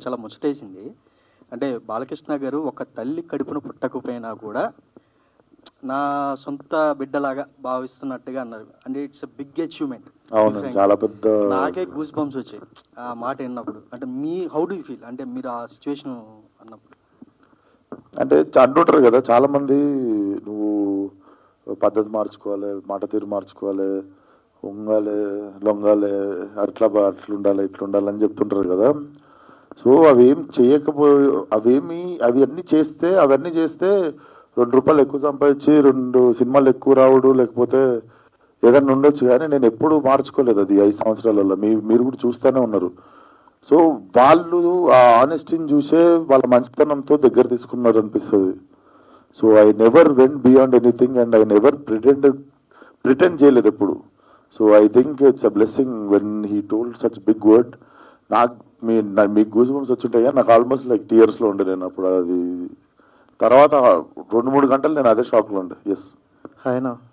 చాలా ముచ్చటేసింది. అంటే బాలకృష్ణ గారు ఒక తల్లి కడుపున పుట్టకపోయినా కూడా నా సొంత బిడ్డలాగా భావిస్తున్నట్టుగా అన్నారు. అంటే ఇట్స్ ఎ బిగ్ అచీవ్మెంట్. అవును, చాలా పెద్ద. నాకే గూస్ బంప్స్ వచ్చాయి ఆ మాట విన్నప్పుడు. అంటే హౌ డు యూ ఫీల్ అంటే మీరు ఆ సిచ్యువేషన్ అన్నప్పుడు? అంటే అంటుంటారు కదా చాలా మంది, నువ్వు పద్ధతి మార్చుకోవాలి, మాట తీరు మార్చుకోవాలి, ఉంగాలి, లొంగాలి, అట్లుండాలి ఇట్లుండాలి అని చెప్తుంటారు కదా. సో అవేం అవన్నీ చేస్తే 2 రూపాయలు ఎక్కువ సంపాదించి 2 సినిమాలు ఎక్కువ రావడు, లేకపోతే ఏదన్నా ఉండొచ్చు. కానీ నేను ఎప్పుడు మార్చుకోలేదు అది 5 సంవత్సరాలలో. మీరు కూడా చూస్తూనే ఉన్నారు. సో వాళ్ళు ఆ ఆనెస్టీని చూసే వాళ్ళ మంచితనంతో దగ్గర తీసుకున్నారు అనిపిస్తుంది. So I never went beyond anything and I never pretend చేయలేదు ఎప్పుడు. So I think it's a blessing when he told such big word. మీకు గూస్ బంప్స్ వచ్చుంటాయా? నాకు ఆల్మోస్ట్ లైక్ టీయర్స్లో ఉండే నేను అప్పుడు. అది తర్వాత 2-3 గంటలు నేను అదే షాక్లో ఉండే. ఎస్. ఆయన